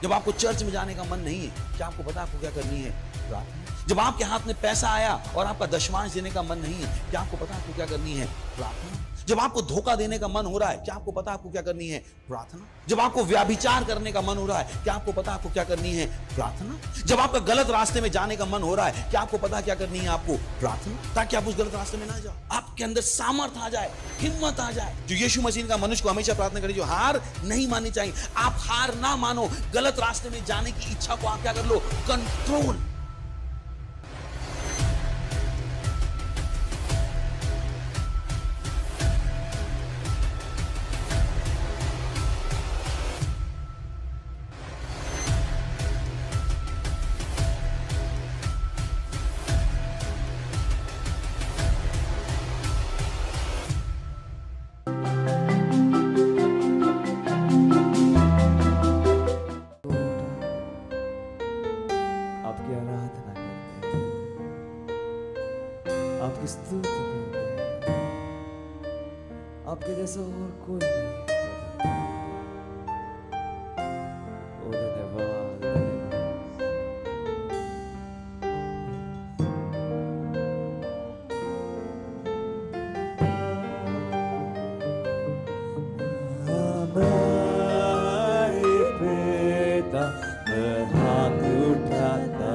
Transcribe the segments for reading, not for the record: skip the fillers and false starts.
जब आपको चर्च में जाने का मन नहीं है, क्या आपको पता आपको क्या करनी है? प्रार्थना। जब आपके हाथ में पैसा आया और आपका दशमांश देने का मन नहीं है, क्या आपको पता आपको क्या करनी है? प्रार्थना। जब आपको धोखा देने का मन हो रहा है, क्या आपको पता आपको क्या करनी है? प्रार्थना। जब आपको व्याभिचार करने का मन हो रहा है, क्या आपको पता आपको क्या करनी है? प्रार्थना। जब आपका गलत रास्ते में जाने का मन हो रहा है, क्या आपको पता क्या करनी है आपको? प्रार्थना। ताकि आप उस गलत रास्ते में ना जाओ, आपके अंदर सामर्थ आ जाए, हिम्मत आ जाए। जो यीशु मसीह का मनुष्य को हमेशा प्रार्थना करें, जो हार नहीं माननी चाहिए। आप हार ना मानो, गलत रास्ते में जाने की इच्छा को आप क्या कर लो? कंट्रोल। आपकी आराधना करते हैं, आपकी स्तुति करते हैं। आपके जैसा और कोई नहीं है प्रभु। ओ धन्यवाद, हमारे पिता मैं हाथ उठाता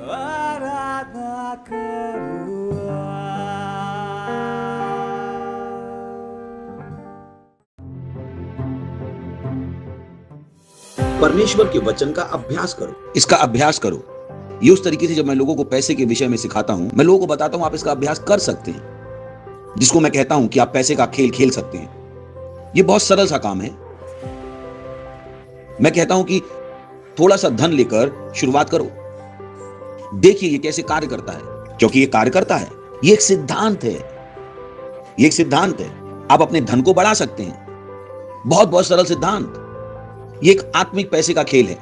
आराधना करूँगा। परमेश्वर के वचन का अभ्यास करो, इसका अभ्यास करो। ये उस तरीके से जब मैं लोगों को पैसे के विषय में सिखाता हूं, मैं लोगों को बताता हूं आप इसका अभ्यास कर सकते हैं, जिसको मैं कहता हूं कि आप पैसे का खेल खेल सकते हैं। ये बहुत सरल सा काम है। मैं कहता हूं कि थोड़ा सा धन लेकर शुरुआत करो, देखिए ये कैसे कार्य करता है, क्योंकि ये कार्य करता है। ये एक सिद्धांत है, ये एक सिद्धांत है। आप अपने धन को बढ़ा सकते हैं, बहुत बहुत सरल सिद्धांत। ये एक आत्मिक पैसे का खेल है।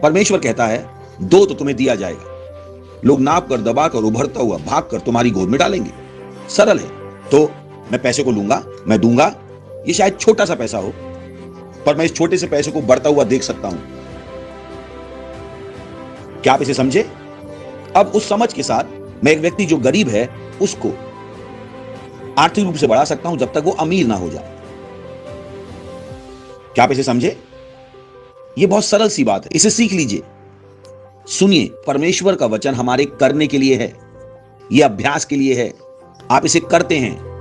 परमेश्वर कहता है दो तो तुम्हें दिया जाएगा, लोग नाप कर, दबा कर, उभरता हुआ भाग कर तुम्हारी गोद में डालेंगे। सरल है। तो मैं पैसे को लूंगा, मैं दूंगा। ये शायद छोटा सा पैसा हो, पर मैं इस छोटे से पैसे को बढ़ता हुआ देख सकता हूं। क्या आप इसे समझे? अब उस समझ के साथ मैं एक व्यक्ति जो गरीब है उसको आर्थिक रूप से बढ़ा सकता हूं जब तक वो अमीर ना हो जाए। क्या आप इसे समझे? ये बहुत सरल सी बात है, इसे सीख लीजिए। सुनिए, परमेश्वर का वचन हमारे करने के लिए है, यह अभ्यास के लिए है। आप इसे करते हैं।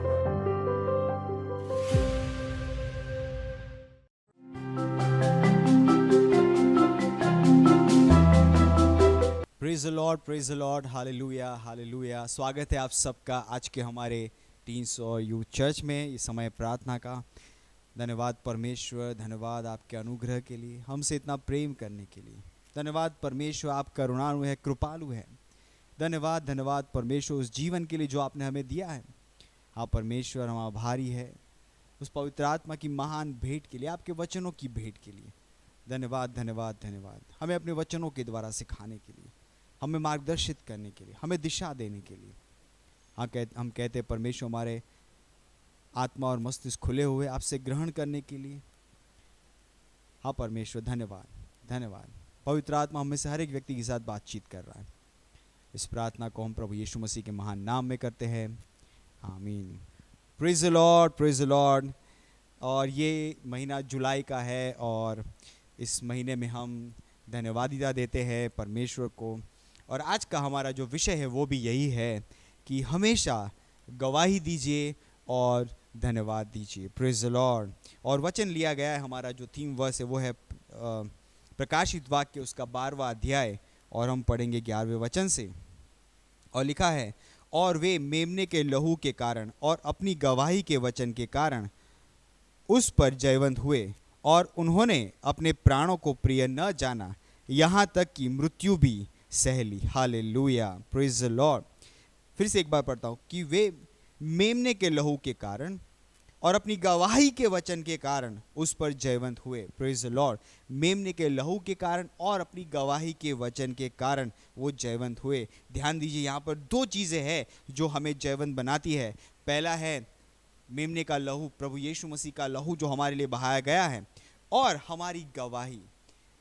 Praise the Lord, hallelujah hallelujah. स्वागत है आप सबका आज के हमारे 300 यूथ चर्च में, इस समय प्रार्थना का। धन्यवाद परमेश्वर, धन्यवाद आपके अनुग्रह के लिए, हमसे इतना प्रेम करने के लिए। धन्यवाद परमेश्वर, आप करुणालु है, कृपालु है। धन्यवाद धन्यवाद परमेश्वर उस जीवन के लिए जो आपने हमें दिया है। हाँ परमेश्वर, हम आभारी है उस पवित्र आत्मा की महान भेंट के लिए, आपके वचनों की भेंट के लिए। धन्यवाद धन्यवाद धन्यवाद, हमें अपने वचनों के द्वारा सिखाने के लिए, हमें मार्गदर्शित करने के लिए, हमें दिशा देने के लिए। हाँ हम कहते हैं परमेश्वर, हमारे आत्मा और मस्तिष्क खुले हुए आपसे ग्रहण करने के लिए। हाँ परमेश्वर, धन्यवाद धन्यवाद। पवित्र आत्मा हमें से हर एक व्यक्ति के साथ बातचीत कर रहा है। इस प्रार्थना को हम प्रभु यीशु मसीह के महान नाम में करते हैं, आमीन। Praise the Lord, praise the Lord. और ये महीना जुलाई का है और इस महीने में हम धन्यवादिता देते हैं परमेश्वर को। और आज का हमारा जो विषय है वो भी यही है कि हमेशा गवाही दीजिए और धन्यवाद दीजिए। Praise the Lord. और वचन लिया गया है, हमारा जो थीम वर्स है वो है प्रकाशित वाक्य उसका 12वां अध्याय, और हम पढ़ेंगे 11वें वचन से। और लिखा है, और वे मेमने के लहू के कारण और अपनी गवाही के वचन के कारण उस पर जयवंत हुए, और उन्होंने अपने प्राणों को प्रिय न जाना, यहाँ तक कि मृत्यु भी सह ली। Hallelujah, praise the lord. फिर से एक बार पढ़ता हूँ कि वे मेमने के लहू के कारण और अपनी गवाही के वचन के कारण उस पर जयवंत हुए। Praise the Lord. मेमने के लहू के कारण और अपनी गवाही के वचन के कारण वो जयवंत हुए। ध्यान दीजिए, यहाँ पर दो चीज़ें हैं जो हमें जयवंत बनाती है। पहला है मेमने का लहू, प्रभु यीशु मसीह का लहू जो हमारे लिए बहाया गया है, और हमारी गवाही।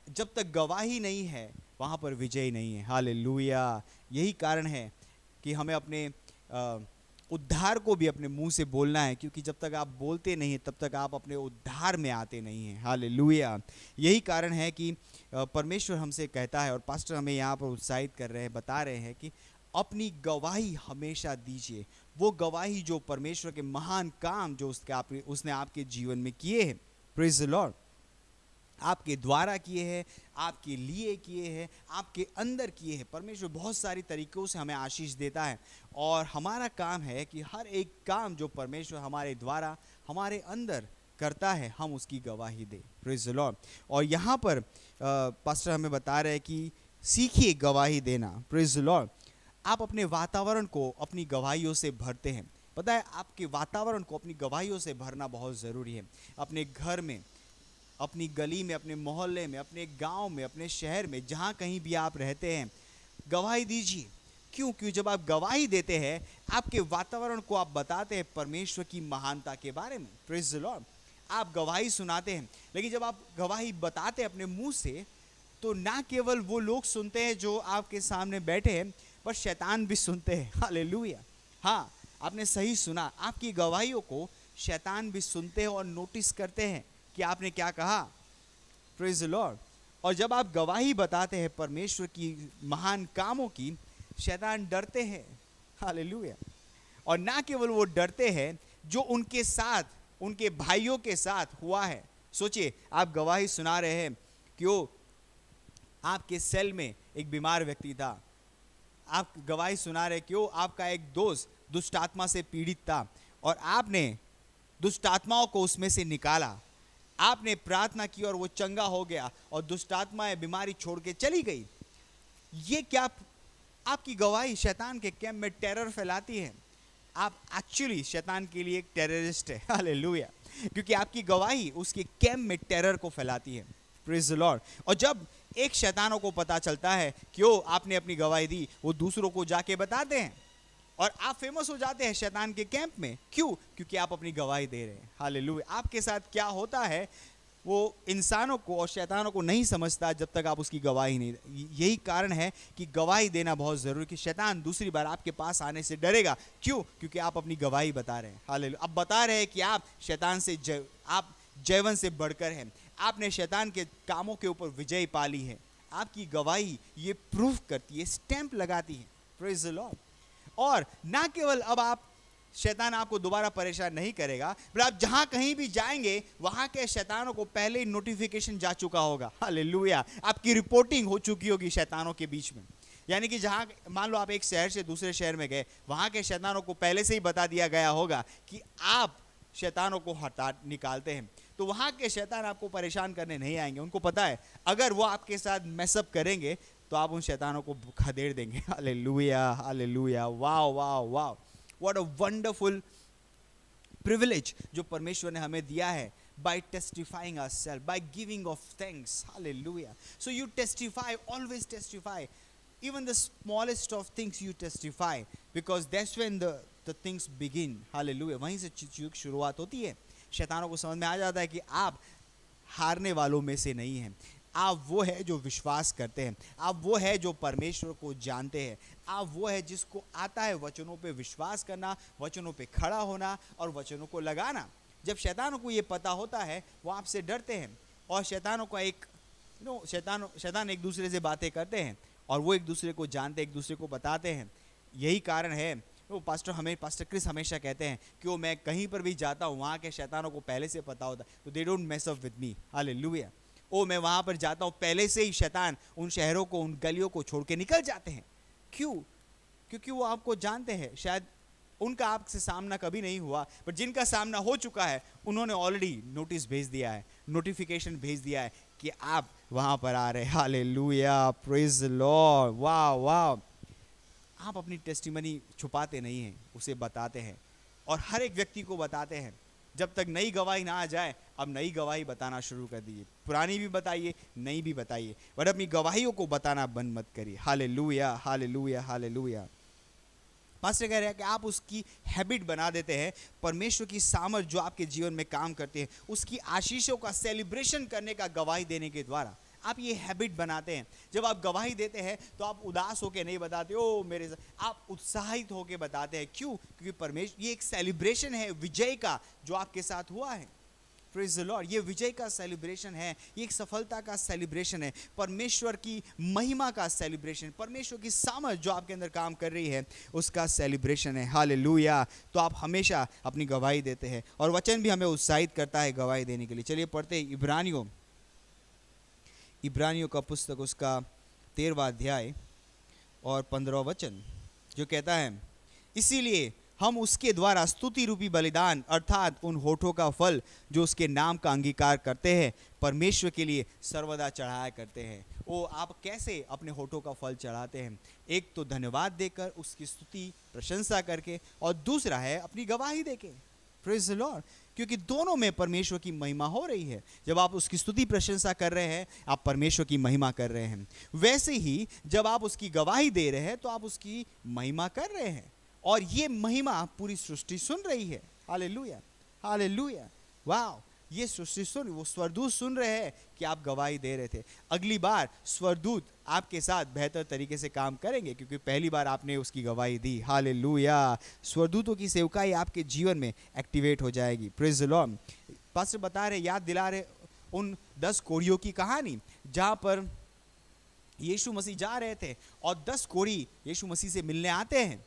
जब तक गवाही नहीं है वहाँ पर विजय नहीं है। हालेलुया। यही कारण है कि हमें अपने उद्धार को भी अपने मुंह से बोलना है, क्योंकि जब तक आप बोलते नहीं तब तक आप अपने उद्धार में आते नहीं हैं। हालेलुया। यही कारण है कि परमेश्वर हमसे कहता है, और पास्टर हमें यहाँ पर उत्साहित कर रहे हैं, बता रहे हैं कि अपनी गवाही हमेशा दीजिए। वो गवाही जो परमेश्वर के महान काम जो उसने आपके जीवन में किए हैं, प्रेज द लॉर्ड, आपके द्वारा किए हैं, आपके लिए किए हैं, आपके अंदर किए हैं। परमेश्वर बहुत सारी तरीक़ों से हमें आशीष देता है, और हमारा काम है कि हर एक काम जो परमेश्वर हमारे द्वारा हमारे अंदर करता है, हम उसकी गवाही दें। Praise the Lord. और यहाँ पर पास्टर हमें बता रहे हैं कि सीखिए गवाही देना। Praise the Lord. आप अपने वातावरण को अपनी गवाहियों से भरते हैं। पता है, आपके वातावरण को अपनी गवाहियों से भरना बहुत ज़रूरी है। अपने घर में, अपनी गली में, अपने मोहल्ले में, अपने गांव में, अपने शहर में, जहां कहीं भी आप रहते हैं, गवाही दीजिए। क्यों? जब आप गवाही देते हैं, आपके वातावरण को आप बताते हैं परमेश्वर की महानता के बारे में। Praise the Lord. आप गवाही सुनाते हैं, लेकिन जब आप गवाही बताते हैं अपने मुंह से, तो ना केवल वो लोग सुनते हैं जो आपके सामने बैठे हैं, पर शैतान भी सुनते हैं। हालेलुया। हाँ, आपने सही सुना, आपकी गवाहियों को शैतान भी सुनते हैं और नोटिस करते हैं कि आपने क्या कहा। Praise the Lord. और जब आप गवाही बताते हैं परमेश्वर की महान कामों की, शैतान डरते हैं। हालेलुया। और ना केवल वो डरते हैं, जो उनके साथ, उनके भाइयों के साथ हुआ है। सोचिए, आप गवाही सुना रहे हैं कि वो आपके सेल में एक बीमार व्यक्ति था। आप गवाही सुना रहे कि वो आपका एक दोस्त दुष्ट आत्मा से पीड़ित था और आपने दुष्ट आत्माओं को उसमें से निकाला। आपने प्रार्थना की और वो चंगा हो गया और दुष्ट आत्माएं बीमारी छोड़ के चली गई। ये क्या आपकी गवाही शैतान के कैंप में टेरर फैलाती है? आप एक्चुअली शैतान के लिए एक टेररिस्ट है। हालेलुया। क्योंकि आपकी गवाही उसके कैंप में टेरर को फैलाती है। Praise the Lord. और जब एक शैतानों को पता चलता है कि ओ आपने अपनी गवाही दी, वो दूसरों को जाके बताते हैं और आप फेमस हो जाते हैं शैतान के कैंप में। क्यों? क्योंकि आप अपनी गवाही दे रहे हैं। हालेलुया। आपके साथ क्या होता है वो इंसानों को और शैतानों को नहीं समझता जब तक आप उसकी गवाही नहीं। यही कारण है कि गवाही देना बहुत जरूरी, कि शैतान दूसरी बार आपके पास आने से डरेगा। क्यों? क्योंकि आप अपनी गवाही बता रहे हैं। हालेलुया। आप बता रहे हैं कि आप शैतान से आप जयवन से बढ़कर हैं। आपने शैतान के कामों के ऊपर विजय पाली है। आपकी गवाही ये प्रूफ करती है, स्टैंप लगाती है। Praise the Lord. और ना केवल अब आप, शैतान आपको दोबारा परेशान नहीं करेगा, पर आप जहां कहीं भी जाएंगे वहां के शैतानों को पहले ही नोटिफिकेशन जा चुका होगा। हालेलुया। आपकी रिपोर्टिंग हो चुकी होगी शैतानों के बीच में। यानी कि जहां मान लो आप एक शहर से दूसरे शहर में गए, वहां के शैतानों को पहले से ही बता दिया गया होगा कि आप शैतानों को हटा निकालते हैं। तो वहां के शैतान आपको परेशान करने नहीं आएंगे। उनको पता है अगर वो आपके साथ मैसअप करेंगे तो आप उन शैतानों को खदेड़ देंगे। Hallelujah, hallelujah. Wow wow wow, what a wonderful privilege जो परमेश्वर ने हमें दिया है, by testifying ourselves, by giving of thanks. Hallelujah. So you testify, always testify. Even the smallest of things you testify, because that's when the things begin. Hallelujah. वहीं से चीज़ों की शुरुआत होती है। शैतानों को समझ में आ जाता है कि आप हारने वालों में से नहीं हैं। आप वो है जो विश्वास करते हैं। आप वो है जो परमेश्वर को जानते हैं। आप वो है जिसको आता है वचनों पे विश्वास करना, वचनों पे खड़ा होना और वचनों को लगाना। जब शैतानों को ये पता होता है, वो आपसे डरते हैं। और शैतानों का एक शैतान एक दूसरे से बातें करते हैं और वो एक दूसरे को जानते, एक दूसरे को बताते हैं। यही कारण है वो पास्टर क्रिस हमेशा कहते हैं कि वो मैं कहीं पर भी जाता हूँ वहाँ के शैतानों को पहले से पता होता है, तो they don't mess up with me. Hallelujah. ओ मैं वहाँ पर जाता हूँ, पहले से ही शैतान उन शहरों को, उन गलियों को छोड़ के निकल जाते हैं। क्यों? क्योंकि वो आपको जानते हैं। शायद उनका आपसे सामना कभी नहीं हुआ, पर जिनका सामना हो चुका है उन्होंने ऑलरेडी नोटिस भेज दिया है, नोटिफिकेशन भेज दिया है कि आप वहाँ पर आ रहे हैं। Hallelujah, praise the Lord. वाह वाह। आप अपनी टेस्टिमनी छुपाते नहीं हैं, उसे बताते हैं और हर एक व्यक्ति को बताते हैं। जब तक नई गवाही ना आ जाए, अब नई गवाही बताना शुरू कर दीजिए। पुरानी भी बताइए, नई भी बताइए, पर अपनी गवाहियों को बताना बंद मत करिए। Hallelujah, hallelujah, hallelujah. पास्टर कह रहे हैं कि आप उसकी हैबिट बना देते हैं। परमेश्वर की सामर्थ जो आपके जीवन में काम करती है, उसकी आशीषों का सेलिब्रेशन करने का गवाही देने के द्वारा आप ये हैबिट बनाते हैं। जब आप गवाही देते हैं तो आप उदास होकर नहीं बताते ओ मेरे साथ, आप उत्साहित होकर बताते हैं। क्यों? क्योंकि परमेश्वर, ये एक सेलिब्रेशन है विजय का जो आपके साथ हुआ है। Praise the lord. ये विजय का सेलिब्रेशन है, ये एक सफलता का सेलिब्रेशन है, परमेश्वर की महिमा का सेलिब्रेशन, परमेश्वर की सामर्थ जो आपके अंदर काम कर रही है उसका सेलिब्रेशन है। हालेलुया। तो आप हमेशा अपनी गवाही देते हैं और वचन भी हमें उत्साहित करता है गवाही देने के लिए। चलिए पढ़ते हैं इब्रानियों का पुस्तक, उसका 13वां अध्याय और 15वां वचन, जो कहता है इसीलिए हम उसके द्वारा स्तुति रूपी बलिदान अर्थात उन होठों का फल जो उसके नाम का अंगीकार करते हैं परमेश्वर के लिए सर्वदा चढ़ाया करते हैं। ओ आप कैसे अपने होठों का फल चढ़ाते हैं? एक तो धन्यवाद देकर, उसकी स्तुति प्रशंसा करके, और दूसरा है अपनी गवाही देके। Praise the Lord. क्योंकि दोनों में परमेश्वर की महिमा हो रही है। जब आप उसकी स्तुति प्रशंसा कर रहे हैं, आप परमेश्वर की महिमा कर रहे हैं। वैसे ही जब आप उसकी गवाही दे रहे हैं तो आप उसकी महिमा कर रहे हैं, और ये महिमा पूरी सृष्टि सुन रही है। Hallelujah, hallelujah. वाह, ये सृष्टि सुन, वो स्वर्गदूत सुन रहे हैं कि आप गवाही दे रहे थे। अगली बार स्वर्गदूत आपके साथ बेहतर तरीके से काम करेंगे क्योंकि पहली बार आपने उसकी गवाही दी। हालेलुया। स्वर्गदूतों की सेवकाई आपके जीवन में एक्टिवेट हो जाएगी। Praise the Lord. पास्टर बता रहे, याद दिला रहे उन 10 कोढ़ियों की कहानी, जहाँ पर यीशु मसीह जा रहे थे और 10 कोढ़ी यीशु मसीह से मिलने आते हैं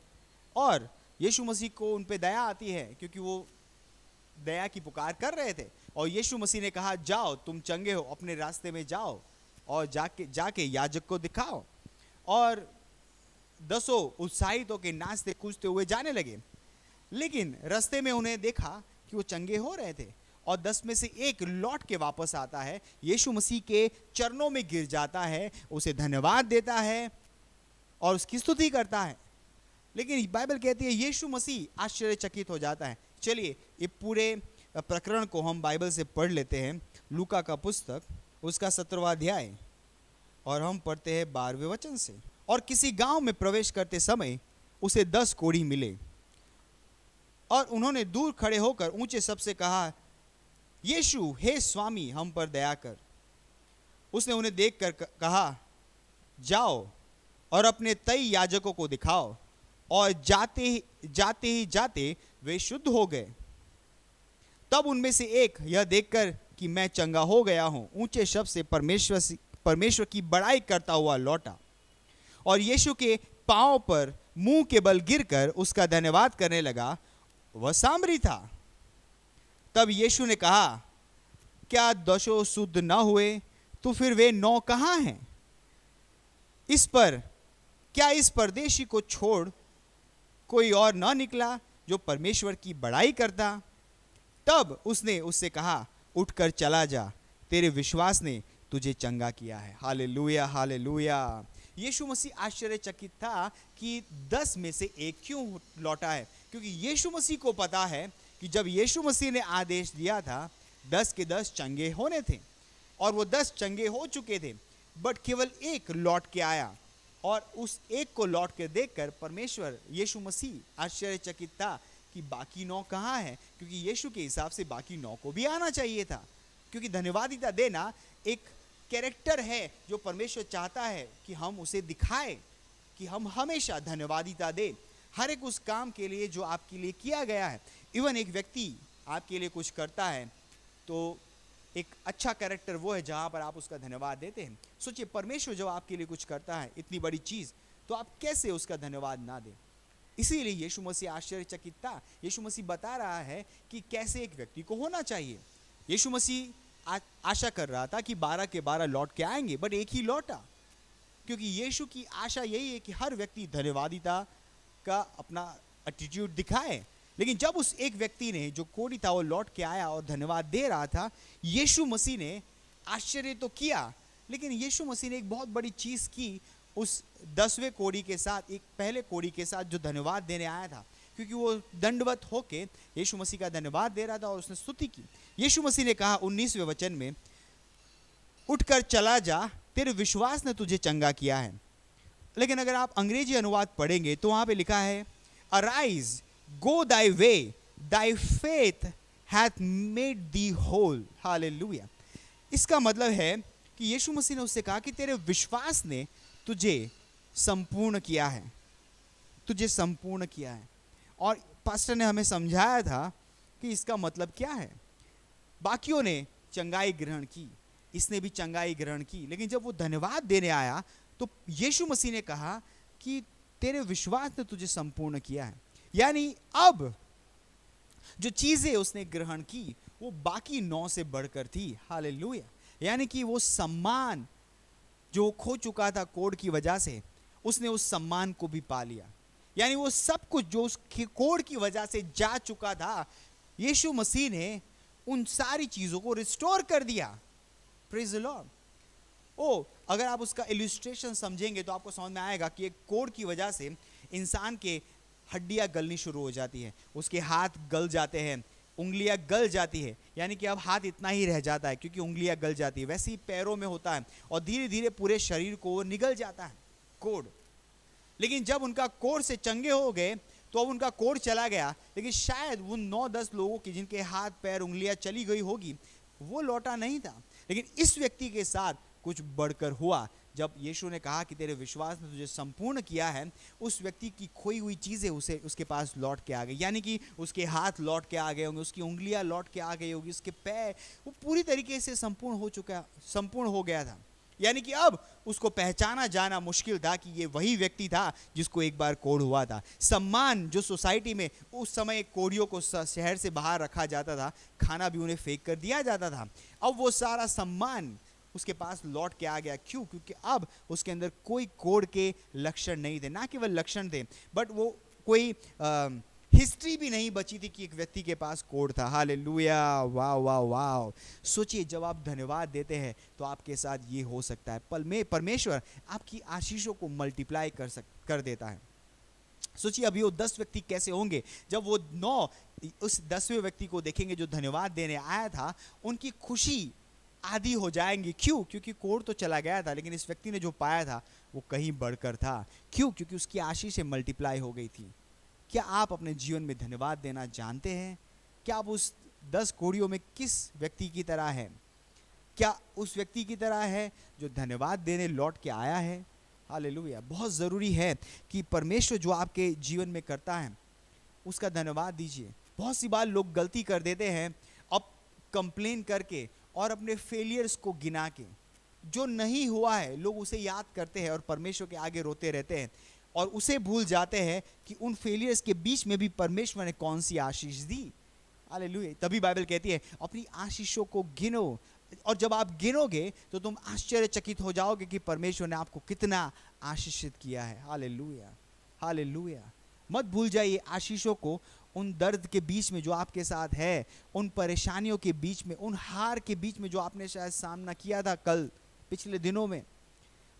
और यीशु मसीह को उन पे दया आती है क्योंकि वो दया की पुकार कर रहे थे। और यीशु मसीह ने कहा, जाओ तुम चंगे हो, अपने रास्ते में जाओ और जाके याजक को दिखाओ। और 10 उत्साहित होकर नाचते कूदते हुए जाने लगे, लेकिन रास्ते में उन्हें देखा कि वो चंगे हो रहे थे और 10 में से एक लौट के वापस आता है, यीशु मसीह के चरणों में गिर जाता है, उसे धन्यवाद देता है और उसकी स्तुति करता है। लेकिन बाइबल कहती है यीशु मसीह आश्चर्यचकित हो जाता है। चलिए ये पूरे प्रकरण को हम बाइबल से पढ़ लेते हैं। लूका का पुस्तक उसका 17वां अध्याय और हम पढ़ते हैं 12वें वचन से। और किसी गांव में प्रवेश करते समय उसे 10 कोढ़ी मिले और उन्होंने दूर खड़े होकर ऊंचे शब्द से कहा, यीशु हे स्वामी हम पर दया कर। उसने उन्हें देखकर कहा, जाओ और अपने 23 याजकों को दिखाओ। और जाते वे शुद्ध हो गए। तब उनमें से एक यह देखकर कि मैं चंगा हो गया हूं, ऊंचे शब्द से परमेश्वर की बड़ाई करता हुआ लौटा और यीशु के पांव पर मुंह के बल गिरकर उसका धन्यवाद करने लगा। वह सामरी था। तब यीशु ने कहा, क्या 10 शुद्ध न हुए तो फिर वे 9 कहां हैं? क्या इस परदेशी को छोड़ कोई और न निकला जो परमेश्वर की बड़ाई करता? तब उसने उससे कहा, उठकर चला जा, तेरे विश्वास ने तुझे चंगा किया है। Hallelujah, hallelujah. यीशु मसीह आश्चर्यचकित था कि 10 में से एक क्यों लौटा है, क्योंकि यीशु मसीह को पता है कि जब यीशु मसीह ने आदेश दिया था 10 के 10 चंगे होने थे और वो 10 चंगे हो चुके थे, बट केवल एक लौट के आया और उस एक को लौट के देखकर परमेश्वर यीशु मसीह आश्चर्यचकित था कि बाकी 9 कहाँ हैं, क्योंकि यीशु के हिसाब से बाकी 9 को भी आना चाहिए था। क्योंकि धन्यवादिता देना एक कैरेक्टर है जो परमेश्वर चाहता है कि हम उसे दिखाएं, कि हम हमेशा धन्यवादिता दें हर एक उस काम के लिए जो आपके लिए किया गया है। इवन एक व्यक्ति आपके लिए कुछ करता है तो एक अच्छा कैरेक्टर वो है जहाँ पर आप उसका धन्यवाद देते हैं। सोचिए, परमेश्वर जब आपके लिए कुछ करता है इतनी बड़ी चीज़, तो आप कैसे उसका धन्यवाद ना दें। इसीलिए यीशु मसीह आश्चर्यचकित था। यीशु मसीह बता रहा है कि कैसे एक व्यक्ति को होना चाहिए। यीशु मसीह आशा कर रहा था कि 12 के 12 लौट के आएंगे, बट एक ही लौटा, क्योंकि यीशु की आशा यही है कि हर व्यक्ति धन्यवादिता का अपना एटीट्यूड दिखाए। लेकिन जब उस एक व्यक्ति ने जो कोढ़ी था वो लौट के आया और धन्यवाद दे रहा था, यीशु मसीह ने आश्चर्य तो किया, लेकिन यीशु मसीह ने एक बहुत बड़ी चीज़ की उस 10वें कोढ़ी के साथ, एक पहले कोढ़ी के साथ जो धन्यवाद देने आया था, क्योंकि वो दंडवत होके यीशु मसीह का धन्यवाद दे रहा था और उसने स्तुति की। यीशु मसीह ने कहा 19वें वचन में, उठकर चला जा, तेरे विश्वास ने तुझे चंगा किया है। लेकिन अगर आप अंग्रेजी अनुवाद पढ़ेंगे तो वहां पे लिखा है, arise go thy way, thy faith hath made thee whole. Hallelujah. इसका मतलब है कि यीशु मसीह ने उससे कहा कि तेरे विश्वास ने तुझे संपूर्ण किया है, तुझे संपूर्ण किया है। और पास्टर ने हमें समझाया था कि इसका मतलब क्या है। बाकियों ने चंगाई ग्रहण की, इसने भी चंगाई ग्रहण की, लेकिन जब वो धन्यवाद देने आया तो यीशु मसीह ने कहा कि तेरे विश्वास ने तुझे संपूर्ण किया है। यानी अब जो चीजें उसने ग्रहण की वो बाकी 9 से बढ़कर थी। हालेलुया। यानी कि वो सम्मान जो खो चुका था कोढ़ की वजह से, उसने उस सम्मान को भी पा लिया। यानी वो सब कुछ जो उस कोढ़ की वजह से जा चुका था, यीशु मसीह ने उन सारी चीजों को रिस्टोर कर दिया। Praise the Lord. अगर आप उसका इलस्ट्रेशन समझेंगे तो आपको समझ में आएगा कि एक कोढ़ की वजह से इंसान के हड्डियां गलनी शुरू हो जाती है, उसके हाथ गल जाते हैं, उंगलियां गल जाती है। यानी कि अब हाथ इतना ही रह जाता है क्योंकि उंगलियां गल जाती है। वैसे ही पैरों में होता है और धीरे धीरे पूरे शरीर को वो निगल जाता है कोढ़। लेकिन जब उनका कोढ़ से चंगे हो गए तो अब उनका कोढ़ चला गया, लेकिन शायद उन 9-10 लोगों की जिनके हाथ पैर उंगलियां चली गई होगी वो लौटा नहीं था। लेकिन इस व्यक्ति के साथ कुछ बढ़कर हुआ जब यीशु ने कहा कि तेरे विश्वास ने तुझे संपूर्ण किया है, उस व्यक्ति की खोई हुई चीज़ें उसे उसके पास लौट के आ गई। यानी कि उसके हाथ लौट के आ गए होंगे, उसकी उंगलियां लौट के आ गई होगी, उसके पैर, वो पूरी तरीके से संपूर्ण हो गया था। यानी कि अब उसको पहचाना जाना मुश्किल था कि ये वही व्यक्ति था जिसको एक बार कोढ़ हुआ था। सम्मान जो सोसाइटी में उस समय कोढ़ियों को शहर से बाहर रखा जाता था, खाना भी उन्हें फेंक कर दिया जाता था, अब वो सारा सम्मान उसके पास लौट के आ गया। क्यों? क्योंकि अब उसके अंदर कोई कोढ़ के लक्षण नहीं थे। ना केवल लक्षण थे, बट वो कोई हिस्ट्री भी नहीं बची थी कि एक व्यक्ति के पास कोढ़ था। हालेलुया, वाह वाह वाह। सोचिए, जब आप धन्यवाद देते हैं तो आपके साथ ये हो सकता है, पल में परमेश्वर आपकी आशीषों को मल्टीप्लाई कर देता है। सोचिए, अभी वो 10 व्यक्ति कैसे होंगे जब वो 9 उस 10वें व्यक्ति को देखेंगे जो धन्यवाद देने आया था। उनकी खुशी आधी हो जाएंगी। क्यों? क्योंकि कोढ़ तो चला गया था, लेकिन इस व्यक्ति ने जो पाया था वो कहीं बढ़कर था। क्यों? क्योंकि उसकी आशीष मल्टीप्लाई हो गई थी। क्या आप अपने जीवन में धन्यवाद देना जानते हैं? क्या आप उस 10 कोढ़ियों में किस व्यक्ति की तरह है? क्या उस व्यक्ति की तरह है जो धन्यवाद देने लौट के आया है? हालेलुया। बहुत ज़रूरी है कि परमेश्वर जो आपके जीवन में करता है उसका धन्यवाद दीजिए। बहुत सी बार लोग गलती कर देते हैं, अब कंप्लेन करके और अपने फेलियर्स को गिना के। जो नहीं हुआ है लोग उसे याद करते हैं और परमेश्वर के आगे रोते रहते हैं, और उसे भूल जाते हैं कि उन फेलियर्स के बीच में भी परमेश्वर ने कौन सी आशीष दी। हालेलुया। तभी बाइबल कहती है अपनी आशीषों को गिनो, और जब आप गिनोगे तो तुम आश्चर्यचकित हो जाओगे कि परमेश्वर ने आपको कितना आशीषित किया है। Hallelujah, hallelujah. मत भूल जाइए आशीषों को। उन दर्द के बीच में जो आपके साथ है, उन परेशानियों के बीच में, उन हार के बीच में जो आपने शायद सामना किया था कल पिछले दिनों में,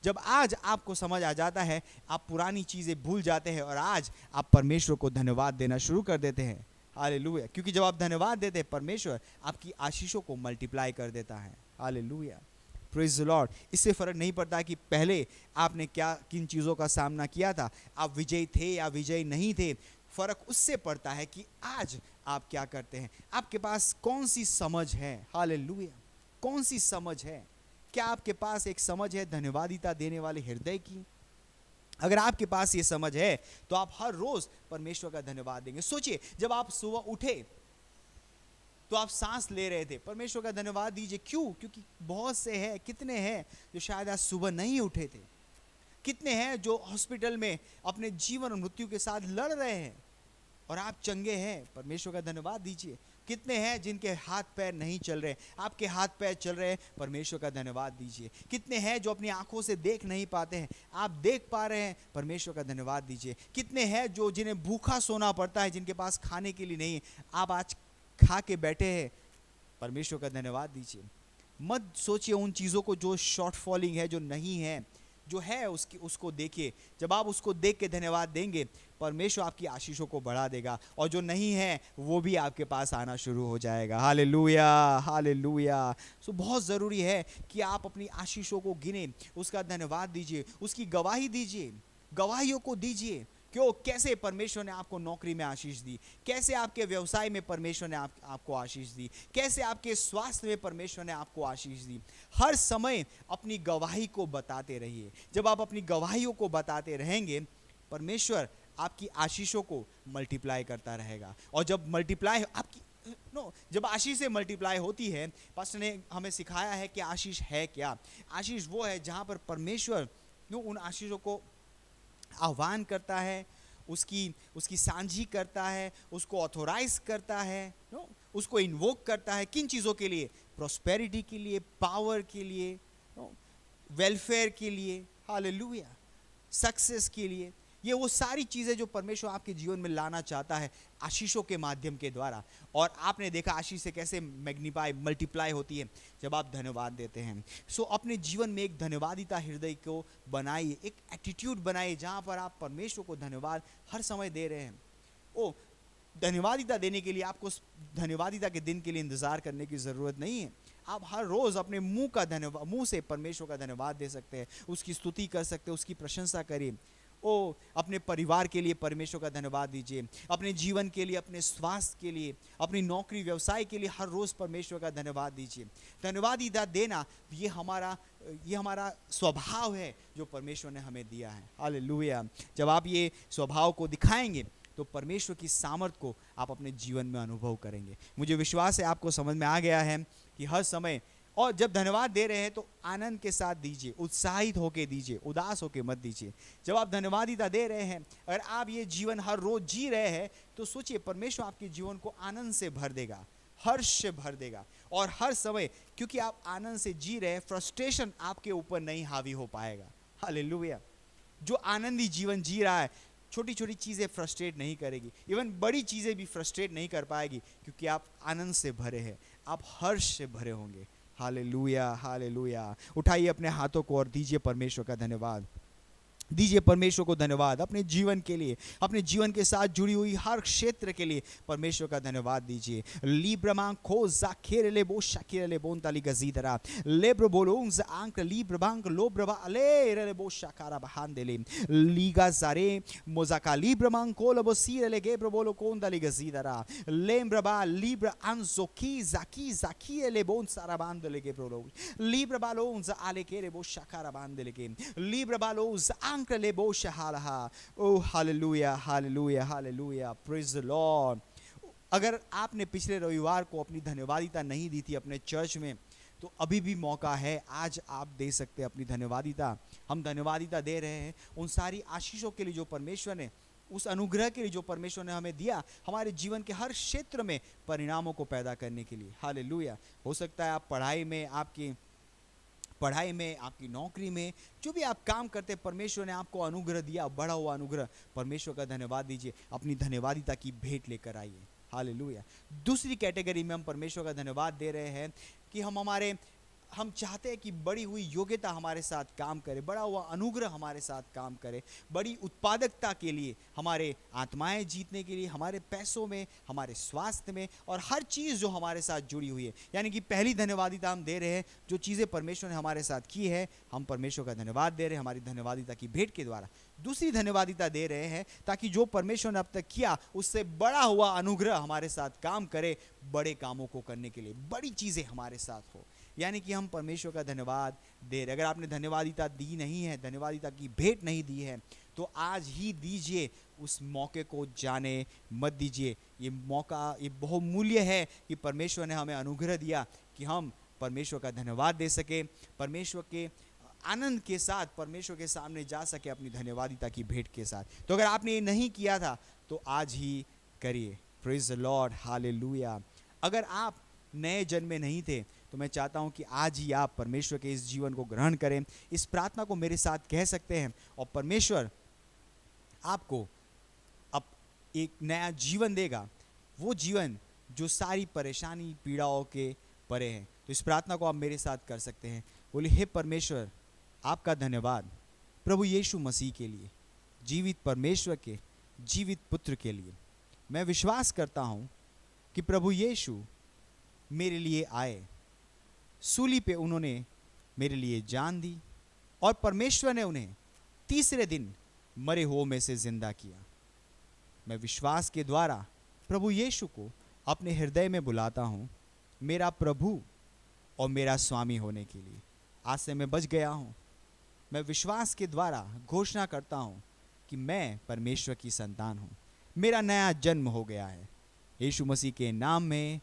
जब आज आपको समझ आ जाता है, आप पुरानी चीज़ें भूल जाते हैं और आज आप परमेश्वर को धन्यवाद देना शुरू कर देते हैं। हालेलुया। क्योंकि जब आप धन्यवाद देते हैं, परमेश्वर आपकी आशीषों को मल्टीप्लाई कर देता है। Hallelujah, praise the Lord. इससे फ़र्क नहीं पड़ता कि पहले आपने किन चीज़ों का सामना किया था, आप विजयी थे या विजयी नहीं थे। फ़र्क उससे पड़ता है कि आज आप क्या करते हैं, आपके पास कौन सी समझ है। हालेलुया, कौन सी समझ है? क्या आपके पास एक समझ है धन्यवादिता देने वाले हृदय की? अगर आपके पास ये समझ है तो आप हर रोज परमेश्वर का धन्यवाद देंगे। सोचिए, जब आप सुबह उठे तो आप सांस ले रहे थे, परमेश्वर का धन्यवाद दीजिए। क्यों? क्योंकि बहुत से हैं, कितने हैं जो शायद आज सुबह नहीं उठे थे, कितने हैं जो हॉस्पिटल में अपने जीवन और मृत्यु के साथ लड़ रहे हैं और आप चंगे हैं, परमेश्वर का धन्यवाद दीजिए। कितने हैं जिनके हाथ पैर नहीं चल रहे, आपके हाथ पैर चल रहे हैं, परमेश्वर का धन्यवाद दीजिए। कितने हैं जो अपनी आंखों से देख नहीं पाते हैं, आप देख पा रहे हैं, परमेश्वर का धन्यवाद दीजिए। कितने हैं जो जिन्हें भूखा सोना पड़ता है, जिनके पास खाने के लिए नहीं, आप आज खा के बैठे हैं, परमेश्वर का धन्यवाद दीजिए। मत सोचिए उन चीज़ों को जो शॉर्ट फॉलिंग है, जो नहीं है, जो है उसको देखिए। जब आप उसको देख के धन्यवाद देंगे, परमेश्वर आपकी आशीषों को बढ़ा देगा, और जो नहीं है वो भी आपके पास आना शुरू हो जाएगा। Hallelujah, hallelujah. सो बहुत ज़रूरी है कि आप अपनी आशीषों को गिने, उसका धन्यवाद दीजिए, उसकी गवाही दीजिए, गवाहियों को दीजिए। क्यों? कैसे परमेश्वर ने आपको नौकरी में आशीष दी, कैसे आपके व्यवसाय में परमेश्वर ने आपको आशीष दी, कैसे आपके स्वास्थ्य में परमेश्वर ने आपको आशीष दी। हर समय अपनी गवाही को बताते रहिए। जब आप अपनी गवाहियों को बताते रहेंगे, परमेश्वर आपकी आशीषों को मल्टीप्लाई करता रहेगा। और जब मल्टीप्लाई आपकी जब आशीष से मल्टीप्लाई होती है, पास्टर ने हमें सिखाया है कि आशीष है क्या। आशीष वो है जहाँ पर परमेश्वर उन आशीषों को आह्वान करता है, उसकी सांझी करता है, उसको ऑथोराइज करता है, उसको इन्वोक करता है। किन चीज़ों के लिए? प्रॉस्पेरिटी के लिए, पावर के लिए, वेलफेयर के लिए, हालेलुया, सक्सेस के लिए। ये वो सारी चीज़ें जो परमेश्वर आपके जीवन में लाना चाहता है आशीषों के माध्यम के द्वारा। और आपने देखा आशीष से कैसे मैग्नीफाई, मल्टीप्लाई होती है जब आप धन्यवाद देते हैं। सो अपने जीवन में एक धन्यवादिता हृदय को बनाइए, एक एटीट्यूड बनाइए जहाँ पर आप परमेश्वर को धन्यवाद हर समय दे रहे हैं। धन्यवादिता देने के लिए आपको धन्यवादिता के दिन के लिए इंतज़ार करने की ज़रूरत नहीं है। आप हर रोज़ अपने मुंह से परमेश्वर का धन्यवाद दे सकते हैं, उसकी स्तुति कर सकते हैं, उसकी प्रशंसा करिए। ओ अपने परिवार के लिए परमेश्वर का धन्यवाद दीजिए, अपने जीवन के लिए, अपने स्वास्थ्य के लिए, अपनी नौकरी व्यवसाय के लिए हर रोज परमेश्वर का धन्यवाद दीजिए। धन्यवाद देना ये हमारा स्वभाव है जो परमेश्वर ने हमें दिया है। हालेलुया। जब आप ये स्वभाव को दिखाएंगे तो परमेश्वर की सामर्थ को आप अपने जीवन में अनुभव करेंगे। मुझे विश्वास है आपको समझ में आ गया है कि हर समय, और जब धन्यवाद दे रहे हैं तो आनंद के साथ दीजिए, उत्साहित होके दीजिए, उदास होके मत दीजिए। जब आप धन्यवादिता दे रहे हैं, अगर आप ये जीवन हर रोज जी रहे हैं तो सोचिए परमेश्वर आपके जीवन को आनंद से भर देगा, हर्ष से भर देगा। और हर समय क्योंकि आप आनंद से जी रहे हैं, फ्रस्ट्रेशन आपके ऊपर नहीं हावी हो पाएगा। हालेलुया। जो आनंदी जीवन जी रहा है, छोटी छोटी चीज़ें फ्रस्ट्रेट नहीं करेगी, इवन बड़ी चीज़ें भी फ्रस्ट्रेट नहीं कर पाएगी, क्योंकि आप आनंद से भरे हैं, आप हर्ष से भरे होंगे। Hallelujah, hallelujah. उठाइए अपने हाथों को और दीजिए परमेश्वर का धन्यवाद, दीजिए परमेश्वर को धन्यवाद। अपने जीवन के लिए, अपने जीवन के साथ जुड़ी हुई हर क्षेत्र के लिए परमेश्वर का धन्यवाद दीजिए। लीब्रमां खो जाखेरले बो शाकिरले बोंताली गजीदरा लेब्र बोलोंज आंक लीब्रबांक लोब्रबा अलेरले बो शाकारा बहांदेले लीगा जारे मोजाका लीब्रमां कोलबो सीरले गेब्र बोलो कोंदाली गजीदरा लेब्रबा लीब्र अंजोकी जाकी जाकीले बोन सारा बांदले गेब्रो लीब्रबालोंज आलेकेरे बो शाकारा बांदले के लीब्रबालोंज Oh, hallelujah, hallelujah, hallelujah, praise the Lord। अगर आपने पिछले रविवार को अपनी धन्यवादिता नहीं दी थी अपने चर्च में, तो अभी भी मौका है, आज आप दे सकते हैं अपनी धन्यवादिता। हम धन्यवादिता दे रहे हैं उन सारी आशीषों के लिए जो परमेश्वर ने, उस अनुग्रह के लिए जो परमेश्वर ने हमें दिया, हमारे जीवन के हर क्षेत्र में परिणामों को पैदा करने के लिए। हालेलुया। हो सकता है आप पढ़ाई में, आपकी नौकरी में, जो भी आप काम करते हैं, परमेश्वर ने आपको अनुग्रह दिया, बढ़ा हुआ अनुग्रह, परमेश्वर का धन्यवाद दीजिए, अपनी धन्यवादिता की भेंट लेकर आइए। हालेलुया। दूसरी कैटेगरी में हम परमेश्वर का धन्यवाद दे रहे हैं कि हम चाहते हैं कि बढ़ी हुई योग्यता हमारे साथ काम करे, बढ़ा हुआ अनुग्रह हमारे साथ काम करे, बड़ी उत्पादकता के लिए, हमारे आत्माएं जीतने के लिए, हमारे पैसों में, हमारे स्वास्थ्य में, और हर चीज़ जो हमारे साथ जुड़ी हुई है। यानी कि पहली धन्यवादिता हम दे रहे हैं, जो चीज़ें परमेश्वर ने हमारे साथ की है, हम परमेश्वर का धन्यवाद दे रहे हैं हमारी धन्यवादिता की भेंट के द्वारा। दूसरी धन्यवादिता दे रहे हैं ताकि जो परमेश्वर ने अब तक किया उससे बड़ा हुआ अनुग्रह हमारे साथ काम करे, बड़े कामों को करने के लिए, बड़ी चीज़ें हमारे साथ हो। यानी कि हम परमेश्वर का धन्यवाद दे रहे। अगर आपने धन्यवादिता दी नहीं है, धन्यवादिता की भेंट नहीं दी है, तो आज ही दीजिए। उस मौके को जाने मत दीजिए। ये मौका, ये बहुमूल्य है कि परमेश्वर ने हमें अनुग्रह दिया कि हम परमेश्वर का धन्यवाद दे सके, परमेश्वर के आनंद के साथ परमेश्वर के सामने जा सके अपनी धन्यवादिता की भेंट के साथ। तो अगर आपने ये नहीं किया था तो आज ही करिए। Praise the Lord, hallelujah. अगर आप नए जन्मे नहीं थे तो मैं चाहता हूं कि आज ही आप परमेश्वर के इस जीवन को ग्रहण करें, इस प्रार्थना को मेरे साथ कह सकते हैं, और परमेश्वर आपको अब एक नया जीवन देगा, वो जीवन जो सारी परेशानी पीड़ाओं के परे है। तो इस प्रार्थना को आप मेरे साथ कर सकते हैं। बोलिए, हे परमेश्वर, आपका धन्यवाद प्रभु यीशु मसीह के लिए, जीवित परमेश्वर के जीवित पुत्र के लिए। मैं विश्वास करता हूँ कि प्रभु यीशु मेरे लिए आए, सूली पे उन्होंने मेरे लिए जान दी, और परमेश्वर ने उन्हें तीसरे दिन मरे हुओं में से जिंदा किया। मैं विश्वास के द्वारा प्रभु यीशु को अपने हृदय में बुलाता हूँ, मेरा प्रभु और मेरा स्वामी होने के लिए। आज से मैं बच गया हूँ। मैं विश्वास के द्वारा घोषणा करता हूँ कि मैं परमेश्वर की संतान हूँ, मेरा नया जन्म हो गया है, यीशु मसीह के नाम में,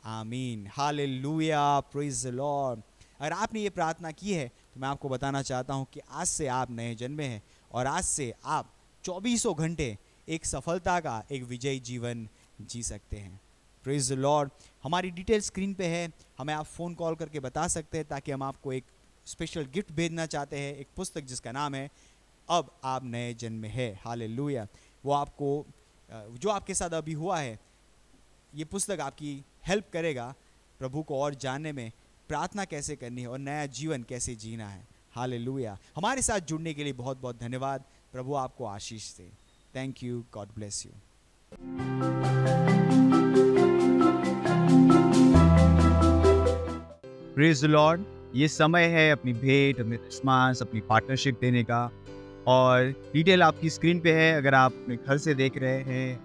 आमीन। Hallelujah, praise the Lord. अगर आपने ये प्रार्थना की है तो मैं आपको बताना चाहता हूँ कि आज से आप नए जन्मे हैं, और आज से आप 24 घंटे एक सफलता का, एक विजयी जीवन जी सकते हैं। Praise the Lord. हमारी डिटेल स्क्रीन पे है, हमें आप फ़ोन कॉल करके बता सकते हैं, ताकि हम आपको एक स्पेशल गिफ्ट भेजना चाहते हैं, एक पुस्तक जिसका नाम है अब आप नए जन्म में है। हालेलुया। वो आपको, जो आपके साथ अभी हुआ है, ये पुस्तक आपकी हेल्प करेगा प्रभु को और जानने में, प्रार्थना कैसे करनी है और नया जीवन कैसे जीना है। हालेलुया। हमारे साथ जुड़ने के लिए बहुत बहुत धन्यवाद। प्रभु आपको आशीष दे। Thank you, God bless you. Praise the lord. ये समय है अपनी भेंट, अपने क्रिसमस, अपनी पार्टनरशिप देने का, और डिटेल आपकी स्क्रीन पे है। अगर आप अपने घर से देख रहे हैं,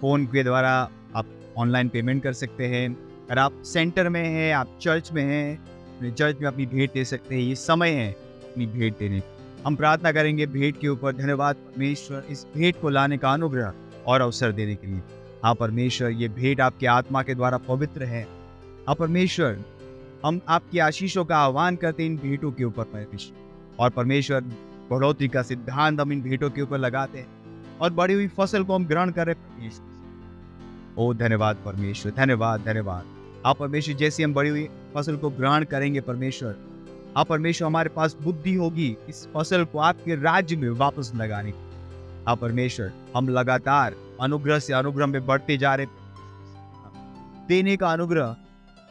फ़ोन के द्वारा आप ऑनलाइन पेमेंट कर सकते हैं। अगर आप सेंटर में हैं, आप चर्च में हैं, अपने चर्च में अपनी भेंट दे सकते हैं। ये समय है अपनी भेंट देने की। हम प्रार्थना करेंगे भेंट के ऊपर। धन्यवाद परमेश्वर इस भेंट को लाने का अनुग्रह और अवसर देने के लिए। हाँ परमेश्वर, ये भेंट आपके आत्मा के द्वारा पवित्र है। हाँ परमेश्वर, हम आपकी आशीषों का आह्वान करते हैं इन भेंटों के ऊपर परमेश्वर। और परमेश्वर, बढ़ोतरी का सिद्धांत हम इन भेंटों के ऊपर लगाते हैं और बड़ी हुई फसल को हम ग्रहण करें परमेश्वर। ओ धन्यवाद परमेश्वर, धन्यवाद धन्यवाद। आप परमेश्वर, जैसे हम बड़ी हुई फसल को ग्रहण करेंगे परमेश्वर, आप परमेश्वर हमारे पास बुद्धि होगी इस फसल को आपके राज्य में वापस लगाने की। आप परमेश्वर, हम लगातार अनुग्रह से अनुग्रह में बढ़ते जा रहे। देने का अनुग्रह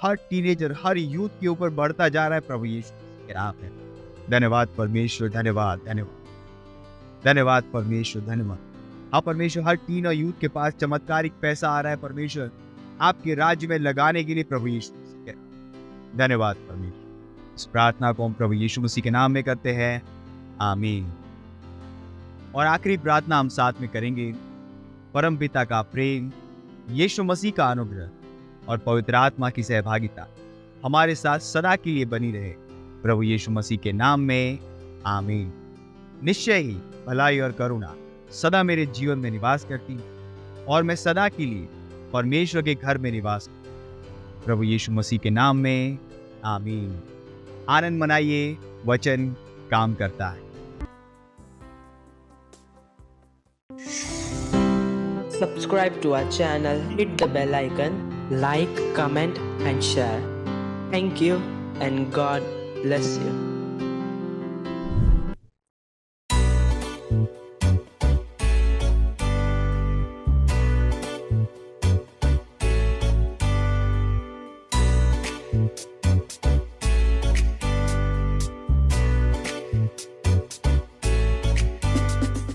हर टीनेजर, हर यूथ के ऊपर बढ़ता जा रहा है प्रभु यीशु के नाम में। धन्यवाद परमेश्वर, धन्यवाद धन्यवाद धन्यवाद परमेश्वर, धन्यवाद। हाँ परमेश्वर, हर टीन और यूथ के पास चमत्कारिक पैसा आ रहा है परमेश्वर, आपके राज्य में लगाने के लिए प्रभु यीशु मसीह के नाम। धन्यवाद परमेश्वर। इस प्रार्थना को हम प्रभु यीशु मसीह के नाम में करते हैं, आमीन। और आखिरी प्रार्थना हम साथ में करेंगे। परम पिता का प्रेम, यीशु मसीह का अनुग्रह और पवित्र आत्मा की सहभागिता हमारे साथ सदा के लिए बनी रहे प्रभु यीशु मसीह के नाम में, आमीन। निश्चय ही भलाई और करुणा सदा मेरे जीवन में निवास करती और मैं सदा के लिए परमेश्वर के घर में निवास करती प्रभु यीशु मसीह के नाम में, आमीन। आनंद मनाइए, वचन काम करता है। Subscribe to our channel, hit the bell icon, like, comment and share. Thank you and God bless you.